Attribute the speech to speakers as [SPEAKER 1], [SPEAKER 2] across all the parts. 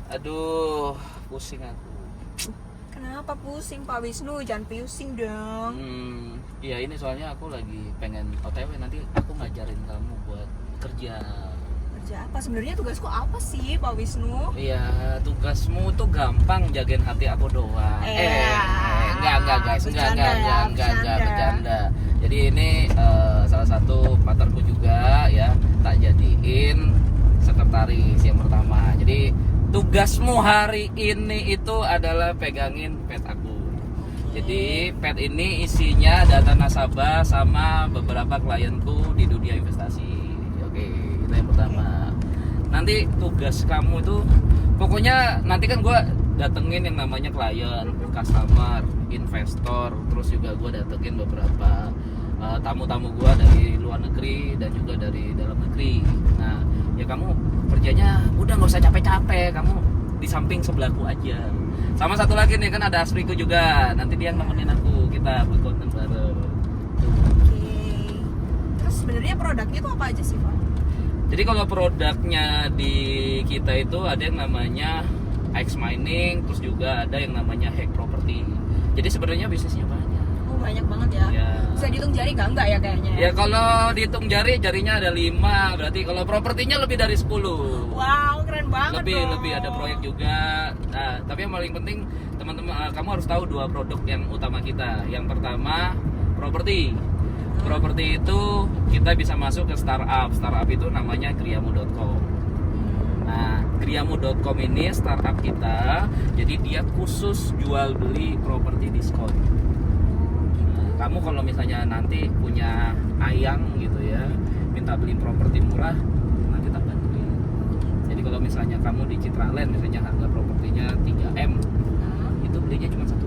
[SPEAKER 1] Aduh, pusing aku.
[SPEAKER 2] Kenapa pusing Pak Wisnu? Jangan pusing dong.
[SPEAKER 1] Iya ini soalnya aku lagi pengen OTW, nanti aku ngajarin kamu buat kerja.
[SPEAKER 2] Kerja apa? Sebenarnya tugasku apa sih Pak Wisnu?
[SPEAKER 1] Iya, tugasmu tuh gampang jagain hati aku doang. Enggak guys, enggak bercanda. Jadi ini salah satu partnerku juga ya, tak jadiin sekretaris yang pertama. Jadi tugasmu hari ini itu adalah pegangin pet aku. Jadi pet ini isinya data nasabah sama beberapa klienku di dunia investasi. Oke, itu yang pertama. Nanti tugas kamu tuh, pokoknya nanti kan gue datengin yang namanya klien, customer, investor, terus juga gue datengin beberapa tamu-tamu gue dari luar negeri dan juga dari dalam negeri. Nah, ya kamu kerjanya udah nggak usah capek-capek, kamu di samping sebelahku aja. Sama satu lagi nih kan ada Asriku juga, nanti dia nemenin aku, kita buat konten bareng.
[SPEAKER 2] Oke. Terus sebenarnya produknya itu apa aja sih Pak?
[SPEAKER 1] Jadi kalau produknya di kita itu ada yang namanya X mining, terus juga ada yang namanya hack property. Jadi sebenarnya bisnisnya banyak.
[SPEAKER 2] Oh banyak banget ya.
[SPEAKER 1] Ya.
[SPEAKER 2] Bisa dihitung jari enggak ya kayaknya?
[SPEAKER 1] Ya kalau dihitung jarinya ada 5, berarti kalau propertinya lebih dari 10.
[SPEAKER 2] Wow, keren banget dong.
[SPEAKER 1] Lebih ada proyek juga. Nah, tapi yang paling penting teman-teman, kamu harus tahu 2 produk yang utama kita. Yang pertama properti. Properti itu kita bisa masuk ke startup. Startup itu namanya kriamu.com. Nah, kriamu.com ini startup kita. Jadi dia khusus jual beli properti diskon. Nah, kamu kalau misalnya nanti punya ayang gitu ya, minta beli properti murah, nah kita bantuin. Jadi kalau misalnya kamu di Citraland misalnya harga propertinya 3M, itu belinya cuma 1M.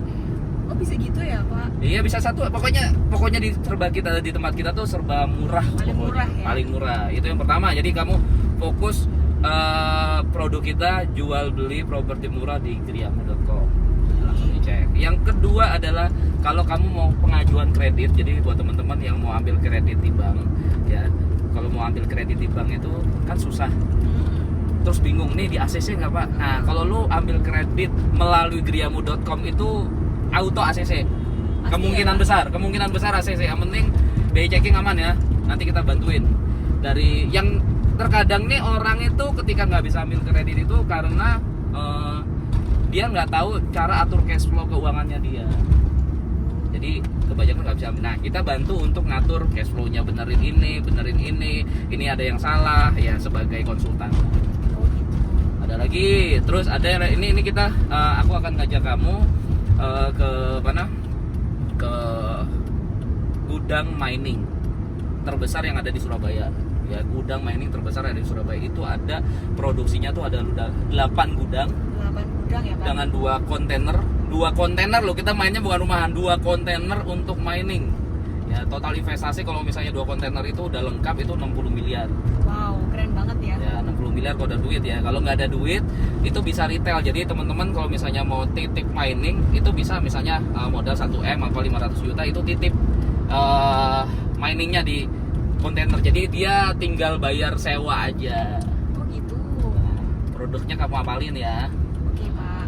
[SPEAKER 2] Oh bisa gitu ya Pak?
[SPEAKER 1] Iya bisa satu, pokoknya di serba kita di tempat kita tuh serba murah.
[SPEAKER 2] Paling murah ya?
[SPEAKER 1] Paling murah. Itu yang pertama. Jadi kamu fokus produk kita jual beli properti murah di kriamu.com. Langsung dicek. Yang kedua adalah kalau kamu mau pengajuan kredit, jadi buat teman-teman yang mau ambil kredit di bank, ya. Kalau mau ambil kredit di bank itu kan susah. Terus bingung nih di ACC nggak Pak? Nah kalau lu ambil kredit melalui kriamu.com itu auto ACC. Kemungkinan besar ACC. Yang penting BI checking aman ya. Nanti kita bantuin. Dari yang terkadang nih orang itu ketika nggak bisa ambil kredit itu karena dia nggak tahu cara atur cash flow keuangannya dia. Jadi kebanyakan nggak bisa ambil. Nah kita bantu untuk ngatur cash flow-nya, benerin ini ada yang salah ya sebagai konsultan. Ada lagi, terus ada ini kita aku akan ngajak kamu ke mana? Ke gudang mining terbesar yang ada di Surabaya. Ya, gudang mining terbesar yang ada di Surabaya itu ada produksinya tuh ada 8 gudang.
[SPEAKER 2] 8 gudang ya Pak?
[SPEAKER 1] Dengan 2 kontainer loh, kita mainnya bukan rumahan, 2 kontainer untuk mining. Ya, total investasi kalau misalnya 2 kontainer itu udah lengkap itu 60 miliar.
[SPEAKER 2] Wow, keren banget ya.
[SPEAKER 1] Ya 60 miliar kalau ada duit ya. Kalau nggak ada duit itu bisa retail. Jadi teman-teman kalau misalnya mau titip mining itu bisa misalnya modal 1M atau 500 juta itu titip miningnya di kontainer. Jadi dia tinggal bayar sewa aja.
[SPEAKER 2] Oh gitu.
[SPEAKER 1] Produknya kamu apalin ya.
[SPEAKER 2] Oke Pak,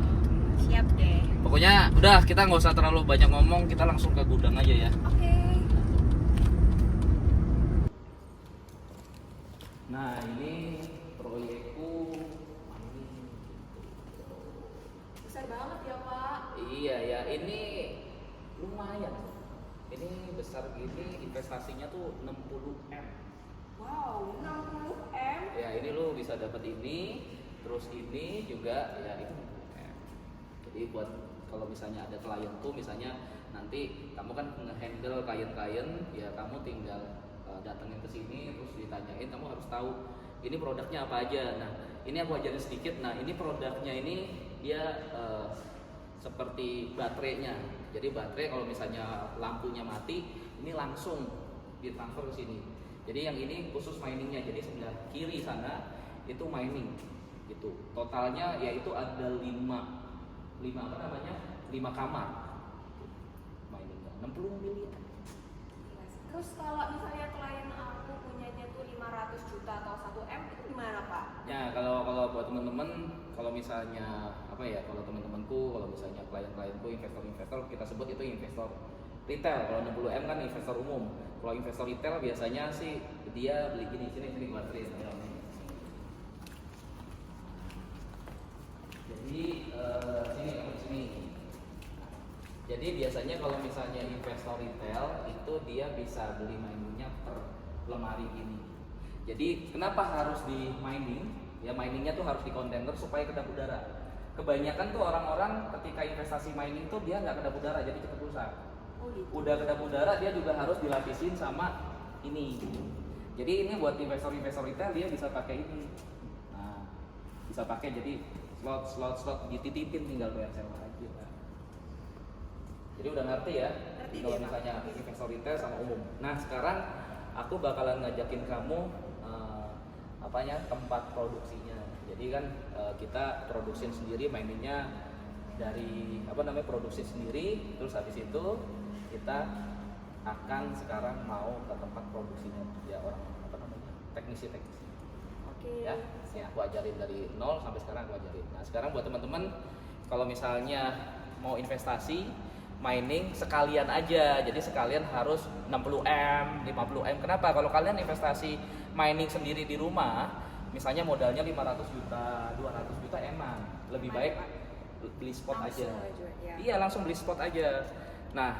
[SPEAKER 2] siap deh.
[SPEAKER 1] Pokoknya udah kita nggak usah terlalu banyak ngomong, kita langsung ke gudang aja ya.
[SPEAKER 2] Oke.
[SPEAKER 1] Nah ini proyekku.
[SPEAKER 2] Besar banget ya Pak.
[SPEAKER 1] Iya ya, ini lumayan. Ini besar gini, investasinya tuh 60M.
[SPEAKER 2] Wow, 60M.
[SPEAKER 1] Ya ini lu bisa dapat ini, terus ini juga ya itu 60M. Jadi buat kalau misalnya ada klienku, misalnya nanti kamu kan nge-handle klien-klien, ya kamu tinggal datengin ke sini terus ditanyain, kamu harus tahu ini produknya apa aja. Nah ini aku ajarin sedikit. Nah ini produknya ini dia seperti baterainya. Jadi baterai kalau misalnya lampunya mati, ini langsung ditransfer ke sini. Jadi yang ini khusus miningnya. Jadi sebelah kiri sana itu mining, gitu. Totalnya yaitu ada 5 apa namanya? 5 kamar. Mining 60 miliar.
[SPEAKER 2] Terus kalau misalnya klien aku punyanya tuh 500 juta atau 1M itu gimana Pak?
[SPEAKER 1] Ya kalau buat teman-teman kalau misalnya apa ya, kalau teman-temanku, kalau misalnya klien-klienku investor-investor, kita sebut itu investor retail. Kalau 60M kan investor umum. Kalau investor retail biasanya sih dia beli gini, sini gua anterin. Jadi sini. Jadi biasanya kalau misalnya investor retail itu dia bisa beli miningnya per lemari ini. Jadi kenapa harus di mining? Ya miningnya tuh harus di kontainer supaya kedap udara. Kebanyakan tuh orang-orang ketika investasi mining tuh dia nggak kedap udara, jadi cepat rusak.
[SPEAKER 2] Oh, gitu.
[SPEAKER 1] Udah kedap udara dia juga harus dilapisin sama ini. Jadi ini buat investor-investor retail dia bisa pakai ini. Nah, bisa pakai jadi slot dititipin, tinggal bayar sewa aja. Jadi udah ngerti ya?
[SPEAKER 2] Ngerti
[SPEAKER 1] kalau
[SPEAKER 2] dia,
[SPEAKER 1] misalnya
[SPEAKER 2] Pak.
[SPEAKER 1] investor retail sama umum. Nah sekarang aku bakalan ngajakin kamu tempat produksinya. Jadi kan kita produksi sendiri miningnya dari produksi sendiri. Terus habis itu kita akan sekarang mau ke tempat produksinya ya orang teknisi.
[SPEAKER 2] Oke.
[SPEAKER 1] Ya, aku ajarin dari nol sampai sekarang aku ajarin. Nah sekarang buat teman-teman kalau misalnya mau investasi mining sekalian aja, jadi sekalian harus 60M, 50M. Kenapa? Kalau kalian investasi mining sendiri di rumah, misalnya modalnya 500 juta, 200 juta emang lebih baik beli spot aja.
[SPEAKER 2] Ya.
[SPEAKER 1] Iya, langsung beli spot aja. Nah,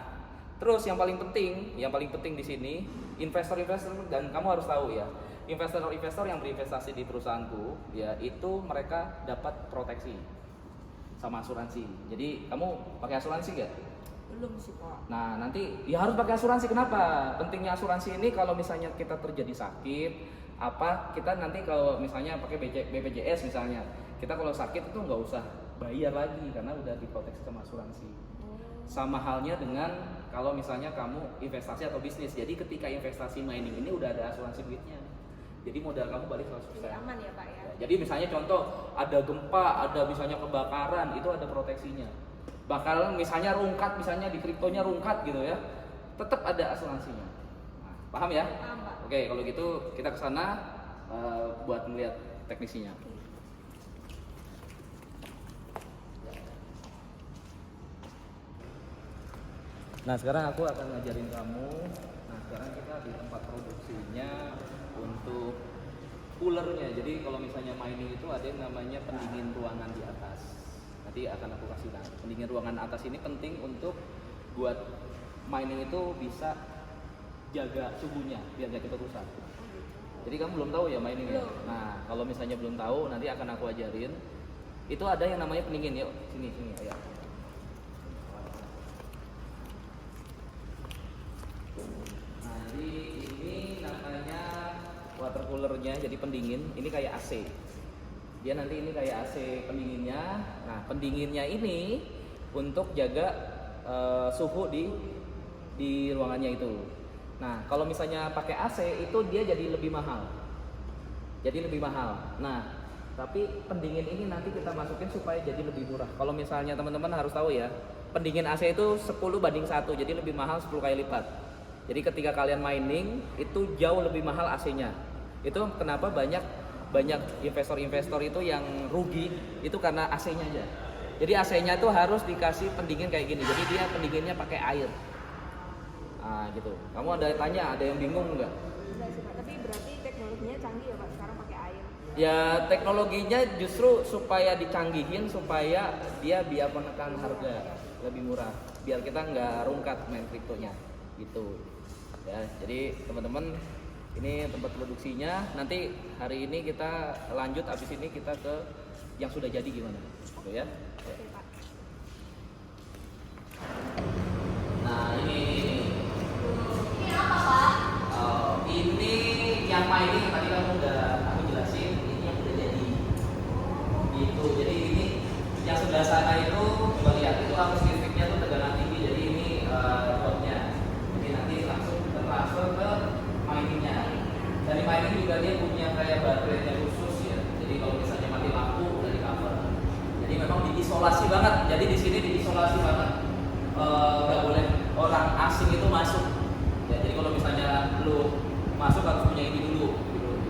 [SPEAKER 1] terus yang paling penting di sini investor-investor, dan kamu harus tahu ya, investor-investor yang berinvestasi di perusahaanku, ya itu mereka dapat proteksi sama asuransi. Jadi kamu pakai asuransi nggak?
[SPEAKER 2] Belum sih Pak.
[SPEAKER 1] Nah nanti ya harus pakai asuransi. Kenapa? Pentingnya asuransi ini kalau misalnya kita terjadi sakit, kita nanti kalau misalnya pakai BPJS misalnya, kita kalau sakit itu nggak usah bayar lagi karena udah diproteksi sama asuransi. Sama halnya dengan kalau misalnya kamu investasi atau bisnis. Jadi ketika investasi mining ini udah ada asuransi duitnya. Jadi modal kamu balik 100%.
[SPEAKER 2] Jadi aman ya Pak ya.
[SPEAKER 1] Jadi misalnya contoh ada gempa, ada misalnya kebakaran, itu ada proteksinya. Bakal misalnya rungkat, misalnya di kriptonya rungkat gitu ya, tetap ada asuransinya. Nah, paham ya?
[SPEAKER 2] Paham Pak.
[SPEAKER 1] Oke, kalau gitu kita ke sana buat melihat teknisinya. Nah sekarang aku akan ngajarin kamu. Nah sekarang kita di tempat produksinya untuk coolernya. Jadi kalau misalnya mining itu ada yang namanya pendingin ruangan di atas. Nanti akan aku kasih tahu. Pendingin ruangan atas ini penting untuk buat mining itu bisa jaga suhunya biar nggak cepat rusak. Jadi kamu belum tahu ya mining ya? Nah kalau misalnya belum tahu nanti akan aku ajarin. Itu ada yang namanya pendingin. Yuk sini ayo. Nah jadi ini namanya water coolernya, jadi pendingin. Ini kayak AC. Dia nanti ini kayak AC pendinginnya. Nah pendinginnya ini untuk jaga suhu di ruangannya itu. Nah kalau misalnya pakai AC itu dia jadi lebih mahal. Nah tapi pendingin ini nanti kita masukin supaya jadi lebih murah. Kalau misalnya teman-teman harus tahu ya, pendingin AC itu 10:1, jadi lebih mahal 10 kali lipat. Jadi ketika kalian mining itu jauh lebih mahal AC-nya. Itu kenapa banyak investor-investor itu yang rugi itu karena AC-nya aja. Jadi AC-nya tuh harus dikasih pendingin kayak gini. Jadi dia pendinginnya pakai air. Nah gitu. Kamu ada tanya, ada yang bingung nggak?
[SPEAKER 2] Enggak sih Pak, tapi berarti teknologinya canggih ya Pak, sekarang pakai air.
[SPEAKER 1] Ya teknologinya justru supaya dicanggihin supaya dia biar menekan harga lebih murah, biar kita nggak rungkat main kriptonya gitu ya. Jadi teman-teman ini tempat produksinya. Nanti hari ini kita lanjut, abis ini kita ke yang sudah jadi gimana gitu ya.
[SPEAKER 2] Oke Pak.
[SPEAKER 1] Nah ini apa Pak? Ini yang mining tadi kamu udah aku jelasin, ini yang udah jadi gitu. Jadi ini yang sebelah sana itu coba lihat, itu arus listriknya tuh tegangan tinggi. Jadi ini dropnya, jadi nanti langsung transfer ke miningnya. Dari mining juga dia punya kayak baterainya khusus ya. Jadi kalau misalnya mati lampu udah di cover. Jadi memang diisolasi banget. Jadi di sini diisolasi banget. Nggak boleh orang asing itu masuk. Ya, jadi kalau misalnya lu masuk harus punya ini dulu.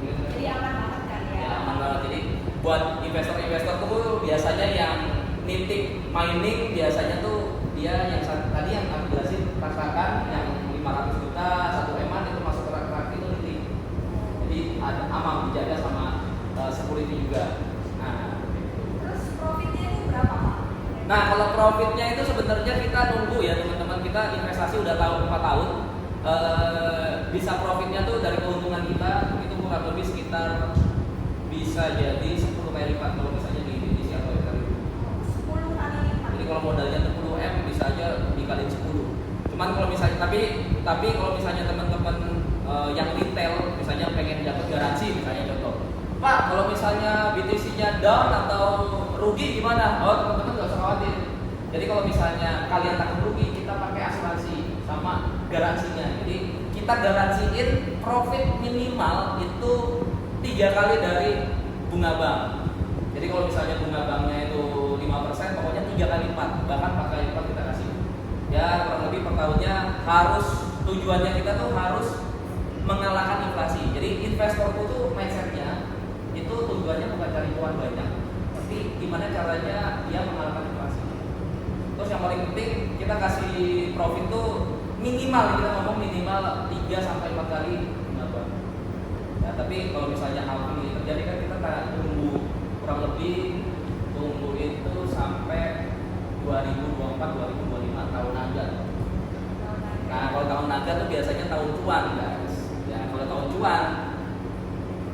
[SPEAKER 1] Gitu.
[SPEAKER 2] Jadi aman banget kan ya?
[SPEAKER 1] Ya aman banget. Jadi buat investor-investor tuh nitik mining biasanya tuh dia yang tadi yang aku jelasin rasakan yang 500 juta 1 eman itu masuk ke rak itu nitik. Jadi ada aman dijaga sama security juga. Nah,
[SPEAKER 2] Terus profitnya itu berapa Pak?
[SPEAKER 1] nah kalau profitnya itu sebenarnya kita nunggu ya teman-teman, kita investasi udah tahun 4 tahun. Bisa profitnya tuh dari keuntungan kita itu kurang lebih sekitar bisa jadi 10 kali lipat kalau misalnya di Indonesia atau di
[SPEAKER 2] 10 kali lipat.
[SPEAKER 1] Jadi kalau modalnya 60M bisa aja dikaliin 10. Cuman kalau misalnya tapi kalau misalnya teman-teman yang retail misalnya pengen dapat garansi misalnya contoh. Pak, kalau misalnya BTC-nya down atau rugi gimana? Oh, teman-teman nggak usah khawatir. Jadi kalau misalnya kalian takut rugi, kita pakai asuransi sama garansinya. Jadi kita garansiin profit minimal itu 3 kali dari bunga bank. Jadi kalau misalnya bunga banknya itu 5%, pokoknya 3 kali lipat, bahkan 4 kali lipat kita kasih. Ya kurang lebih per tahunnya harus, tujuannya kita tuh harus mengalahkan inflasi. Jadi investor tuh mindsetnya itu tujuannya bukan cari uang banyak, tapi gimana caranya dia mengalahkan inflasi. Terus yang paling penting kita kasih profit tuh minimal, kita ngomong minimal 3 sampai 4 kali bunga bank. Ya, tapi kalau misalnya hal ini terjadi kan kita tunggu kurang lebih tunggu itu sampai 2024 2025 tahun naga. Nah kalau tahun naga tuh biasanya tahun cuan guys. Ya kalau tahun cuan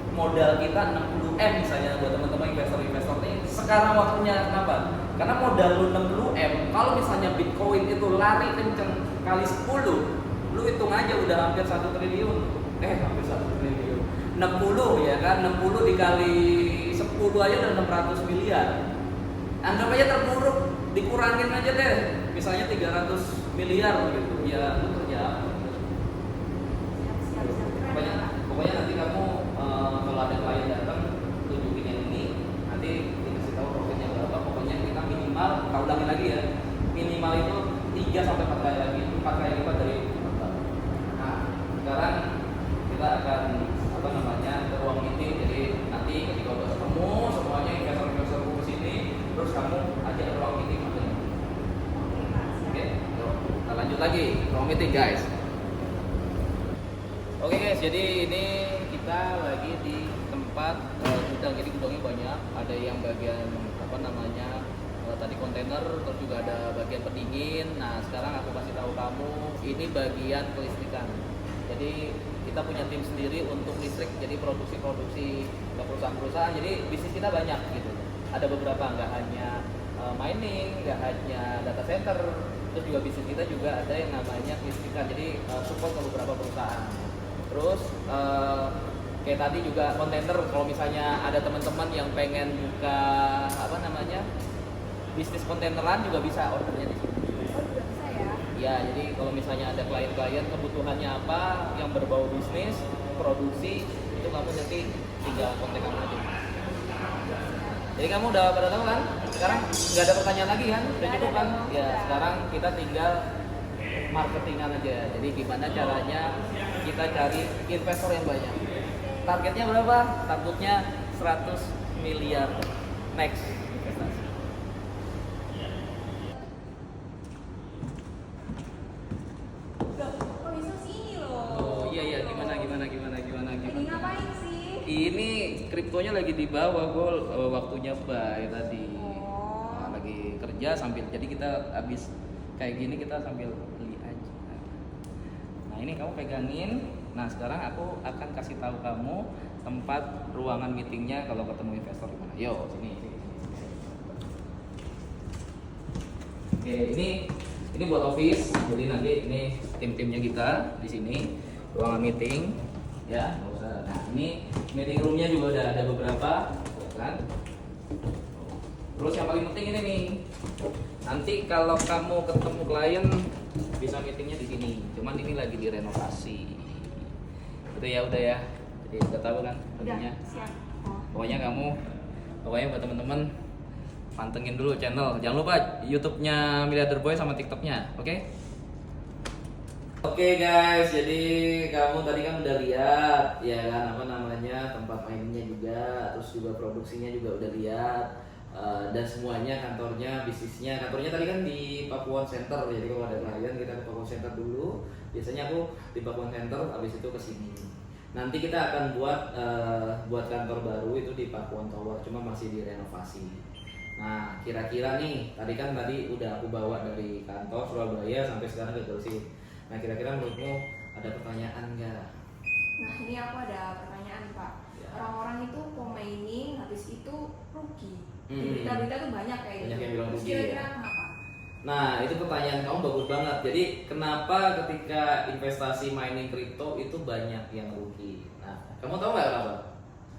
[SPEAKER 1] modal kita 60M misalnya buat teman-teman investor-investor ini sekarang waktunya kenapa? Karena modal lu 60M, kalau misalnya Bitcoin itu lari kenceng kali 10, lu hitung aja udah hampir 1 triliun. Hampir 1 triliun. 60 ya kan, 60 dikali 10 aja udah 600 miliar. Anggap aja terburuk, dikurangin aja deh, misalnya 300 miliar gitu. Ya lu kerja apa? Pokoknya nanti kamu kalau ada klien datang tunjukin yang ini, nanti dikasih tahu profitnya berapa. Pokoknya kita minimal, tak ulangi lagi ya, minimal itu 3 sampai 4 kali lagi, 4 kali lipat dari modal. Nah sekarang kita akan ke ruang meeting. Jadi nanti ketika udah ketemu semuanya investor-investor ke sini, terus kamu ajak ke ruang meeting aja. Oke, kita lanjut lagi ruang meeting guys. Oke guys, jadi ini kita lagi di tempat gudang. Jadi gudangnya banyak, ada yang bagian tadi kontainer, terus juga ada bagian pendingin. Nah sekarang aku kasih tahu kamu, ini bagian kelistrikan. Jadi kita punya tim sendiri untuk listrik, jadi produksi perusahaan-perusahaan. Jadi bisnis kita banyak gitu. Ada beberapa, nggak hanya mining, nggak hanya data center, terus juga bisnis kita juga ada yang namanya kelistrikan. Jadi support ke beberapa perusahaan. Terus kayak tadi juga kontainer, kalau misalnya ada teman-teman yang pengen buka bisnis kontaineran juga bisa ordernya di sini.
[SPEAKER 2] Oh, juga bisa ya?
[SPEAKER 1] Ya, jadi kalau misalnya ada klien-klien kebutuhannya apa yang berbau bisnis, produksi, itu kamu nanti tinggal kontak kamu aja. Jadi kamu udah pada tahu kan? Sekarang nggak ada pertanyaan lagi kan? Udah cukup kan? Ya, sekarang kita tinggal marketingan aja. Jadi gimana caranya kita cari investor yang banyak. Targetnya berapa? Targetnya 100 miliar next investasi.
[SPEAKER 2] Kok bisa sini loh?
[SPEAKER 1] Oh iya gimana?
[SPEAKER 2] Ini ngapain sih?
[SPEAKER 1] Ini kriptonya lagi di bawah Gol, waktunya buy tadi.
[SPEAKER 2] Oh.
[SPEAKER 1] Nah, lagi kerja sambil, jadi kita habis kayak gini kita sambil beli aja. Nah ini kamu pegangin. Nah sekarang aku akan kasih tahu kamu tempat ruangan meetingnya kalau ketemu investor gimana. Yo sini. Oke ini buat office. Jadi nanti ini tim-timnya kita di sini ruangan meeting. Ya nggak usah. Nah ini meeting roomnya juga udah ada beberapa, kan? Terus yang paling penting ini nih. Nanti kalau kamu ketemu klien bisa meetingnya di sini. Cuman ini lagi direnovasi. Udah ya. Jadi udah tahu kan tentunya.
[SPEAKER 2] Siap. Oh.
[SPEAKER 1] Pokoknya buat teman-teman pantengin dulu channel. Jangan lupa YouTube-nya Miliarder Boy sama TikTok-nya, oke? Oke guys, jadi kamu tadi kan udah lihat ya kan tempat mainnya juga, terus juga produksinya juga udah lihat. dan semuanya kantornya tadi kan di Pakuwon Center. Jadi kalau ada klien kita ke Pakuwon Center dulu, biasanya aku di Pakuwon Center, habis itu ke sini. Nanti kita akan buat kantor baru itu di Pakuwon Tower, cuma masih direnovasi. Nah, kira-kira nih tadi udah aku bawa dari kantor Surabaya sampai sekarang ke Gresik. Nah, kira-kira menurutmu ada pertanyaan nggak?
[SPEAKER 2] Nah, ini aku ada pertanyaan, Pak.
[SPEAKER 1] Ya.
[SPEAKER 2] Orang-orang itu mining habis itu rugi. Di berita-berita tuh banyak kayak
[SPEAKER 1] Banyak
[SPEAKER 2] gitu.
[SPEAKER 1] yang bilang
[SPEAKER 2] Terus
[SPEAKER 1] rugi,
[SPEAKER 2] kira-kira
[SPEAKER 1] ya.
[SPEAKER 2] kenapa?
[SPEAKER 1] Nah, itu pertanyaan kamu bagus banget. Jadi, kenapa ketika investasi mining kripto itu banyak yang rugi? Nah, kamu tahu nggak kenapa?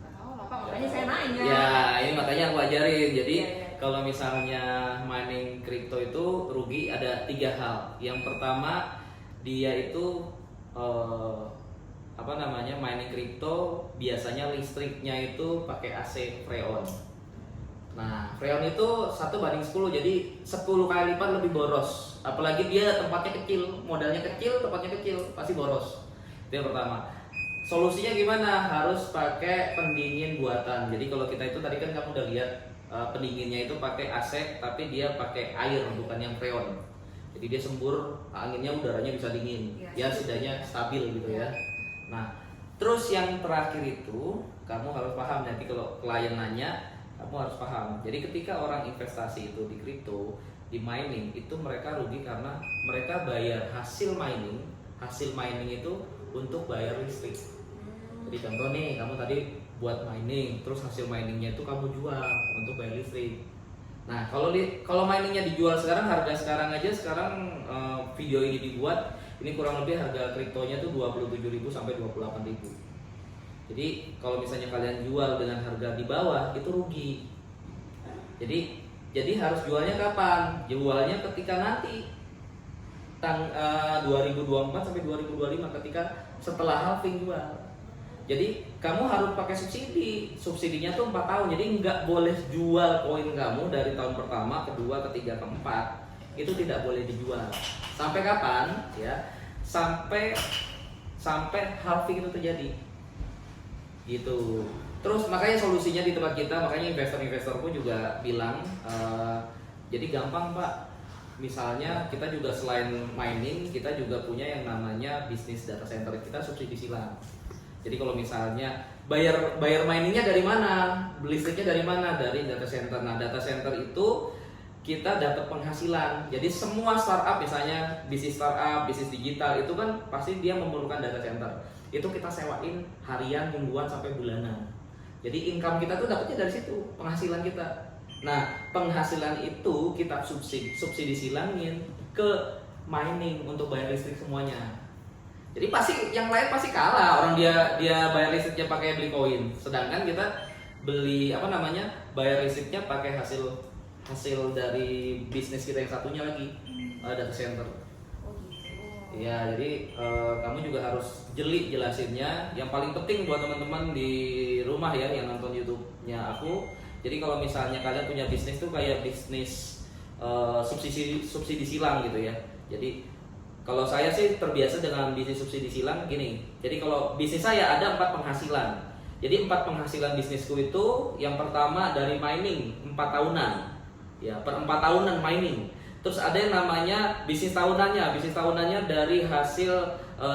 [SPEAKER 2] Nggak tahu lah, Pak. Makanya saya nanya.
[SPEAKER 1] Ya, ini makanya aku ajarin. Jadi,
[SPEAKER 2] Iya.
[SPEAKER 1] kalau misalnya mining kripto itu rugi ada 3 hal. Yang pertama, dia itu mining kripto biasanya listriknya itu pakai AC Freon. Nah, Freon itu 1:10, jadi 10 kali lipat lebih boros. Apalagi dia tempatnya kecil, modalnya kecil, tempatnya kecil, pasti boros. Itu yang pertama. Solusinya gimana? Harus pakai pendingin buatan. Jadi kalau kita itu tadi kan kamu udah lihat pendinginnya itu pakai AC, tapi dia pakai air, bukan yang Freon. Jadi dia sembur, anginnya, udaranya bisa dingin. Ya setidaknya stabil gitu ya. Nah, terus yang terakhir itu kamu harus paham, nanti kalau klien nanya kamu harus paham. Jadi ketika orang investasi itu di kripto, di mining itu mereka rugi karena mereka bayar hasil mining itu untuk bayar listrik. Jadi contoh nih, kamu tadi buat mining, terus hasil miningnya itu kamu jual untuk bayar listrik. Nah, kalau miningnya dijual sekarang, harga sekarang video ini dibuat, ini kurang lebih harga kriptonya tuh 27.000 sampai 28.000. Jadi kalau misalnya kalian jual dengan harga di bawah itu rugi. Jadi harus jualnya kapan? Jualnya ketika nanti 2024 sampai 2025, ketika setelah halving jual. Jadi kamu harus pakai subsidi. Subsidinya tuh 4 tahun. Jadi nggak boleh jual koin kamu dari tahun pertama, kedua, ketiga, keempat. Itu tidak boleh dijual. Sampai kapan? Ya, sampai halving itu terjadi. Gitu. Terus makanya solusinya di tempat kita, makanya investor-investorku juga bilang, jadi gampang Pak. Misalnya kita juga selain mining, kita juga punya yang namanya bisnis data center. Kita subsidi silang. Jadi kalau misalnya bayar miningnya dari mana, listriknya dari mana? Dari data center. Nah, data center itu kita dapat penghasilan. Jadi semua startup, misalnya bisnis startup, bisnis digital itu kan pasti dia memerlukan data center. Itu kita sewain harian, mingguan sampai bulanan. Jadi income kita tuh dapatnya dari situ, penghasilan kita. Nah, penghasilan itu kita subsidi silangin ke mining untuk bayar listrik semuanya. Jadi pasti yang lain pasti kalah, orang dia bayar listriknya pakai beli koin, sedangkan kita beli bayar listriknya pakai hasil dari bisnis kita yang satunya lagi, data center.
[SPEAKER 2] Oh gitu.
[SPEAKER 1] Ya, jadi kamu juga harus jelasinnya. Yang paling penting buat teman-teman di rumah ya yang nonton YouTube-nya aku. Jadi kalau misalnya kalian punya bisnis tuh kayak bisnis subsidi silang gitu ya. Jadi kalau saya sih terbiasa dengan bisnis subsidi silang gini. Jadi kalau bisnis saya ada 4 penghasilan. Jadi 4 penghasilan bisnisku itu, yang pertama dari mining 4 tahunan. Ya, per 4 tahunan mining. Terus ada yang namanya bisnis tahunannya. Bisnis tahunannya dari hasil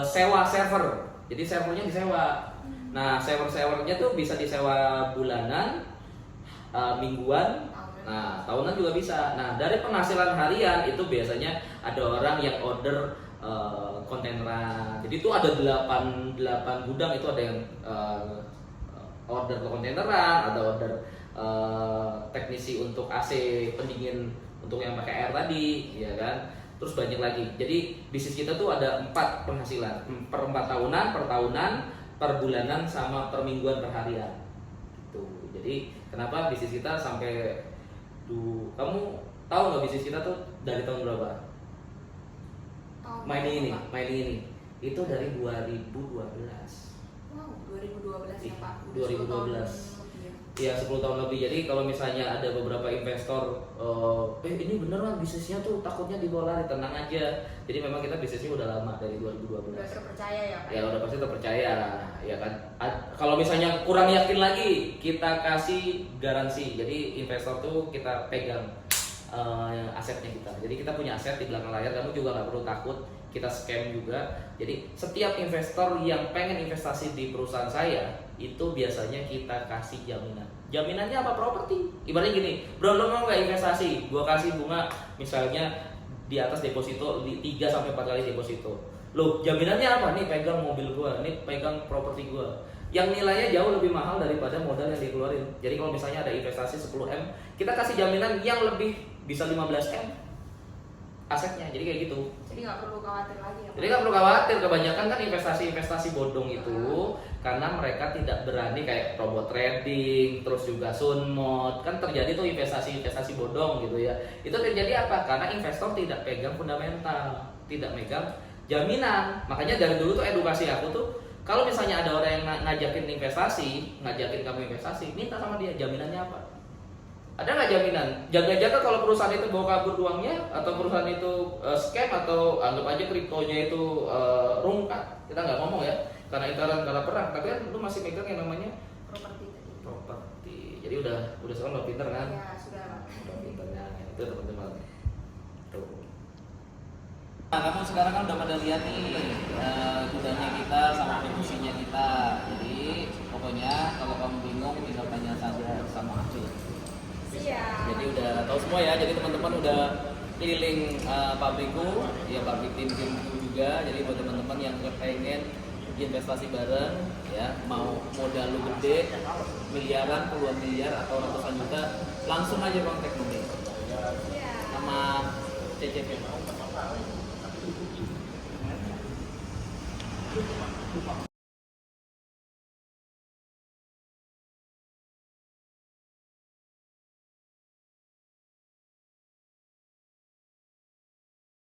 [SPEAKER 1] sewa server. Jadi servernya disewa. Nah, servernya tuh bisa disewa bulanan, mingguan. Nah, tahunan juga bisa. Nah, dari penghasilan harian itu biasanya ada orang yang order kontaineran. Jadi itu ada 8 gudang, itu ada yang order kontaineran, ada order teknisi untuk AC pendingin untuk yang pakai air tadi, ya kan. Terus banyak lagi. Jadi bisnis kita tuh ada 4 penghasilan, per 4 tahunan, per tahunan, per bulanan, sama per mingguan, per harian. Tuh. Jadi kenapa bisnis kita sampai kamu tahu nggak bisnis kita tuh dari tahun berapa? Mining ini itu dari 2012.
[SPEAKER 2] Wow, 2012 ya Pak.
[SPEAKER 1] 2012. Iya 10 tahun lebih. Jadi kalau misalnya ada beberapa investor, ini bener lah bisnisnya tuh takutnya dibawa lari, tenang aja. Jadi memang kita bisnisnya udah lama dari 2012.
[SPEAKER 2] Udah terpercaya ya Pak?
[SPEAKER 1] Ya udah pasti terpercaya, ya kan. Kalau misalnya kurang yakin lagi, kita kasih garansi. Jadi investor tuh kita pegang asetnya kita. Jadi kita punya aset di belakang layar, kamu juga nggak perlu takut kita scam juga. Jadi setiap investor yang pengen investasi di perusahaan saya itu biasanya kita kasih jaminan. Jaminannya apa? Properti. Ibaratnya gini, bro lo mau nggak investasi? Gua kasih bunga misalnya di atas deposito 3 sampai 4 kali deposito. Loh, jaminannya apa? Nih pegang mobil gua, nih pegang properti gua. Yang nilainya jauh lebih mahal daripada modal yang dikeluarin. Jadi kalau misalnya ada investasi 10M, kita kasih jaminan yang lebih bisa 15M asetnya. Jadi kayak gitu.
[SPEAKER 2] Jadi nggak perlu khawatir lagi ya Pak?
[SPEAKER 1] Jadi nggak perlu khawatir, kebanyakan kan investasi-investasi bodong itu karena mereka tidak berani kayak robot trading, terus juga sunmod, kan terjadi tuh investasi-investasi bodong gitu ya. Itu terjadi apa? Karena investor tidak pegang fundamental, tidak megang jaminan. Makanya dari dulu tuh edukasi aku tuh, kalau misalnya ada orang yang ngajakin investasi, ngajakin kamu investasi, minta sama dia jaminannya apa? Ada nggak jaminan? Jaga-jaga kalau perusahaan itu bawa kabur uangnya, atau perusahaan itu scam, atau anggap aja kriptonya itu rungkat. Kita nggak ngomong ya, karena intaran karena perang. Tapi kan lu masih megang yang namanya
[SPEAKER 2] Properti tadi.
[SPEAKER 1] properti. Jadi udah sekarang udah pinter kan?
[SPEAKER 2] Ya sudah Pak.
[SPEAKER 1] Udah pinter ya. Itu teman-teman. Tuh. Nah, kamu sekarang kan udah pada lihat nih kudanya kita sama promosinya kita. Jadi pokoknya kalau kamu bingung tinggal tanya saja sama Acul.
[SPEAKER 2] Siap.
[SPEAKER 1] Jadi udah tahu semua ya. Jadi teman-teman udah keliling pabrikku, ya pabrik tim-timku juga. Jadi buat teman-teman yang pengen investasi bareng, ya mau modal lu gede, miliaran, puluhan miliar atau ratusan juta, langsung aja kontak Numi sama CCP.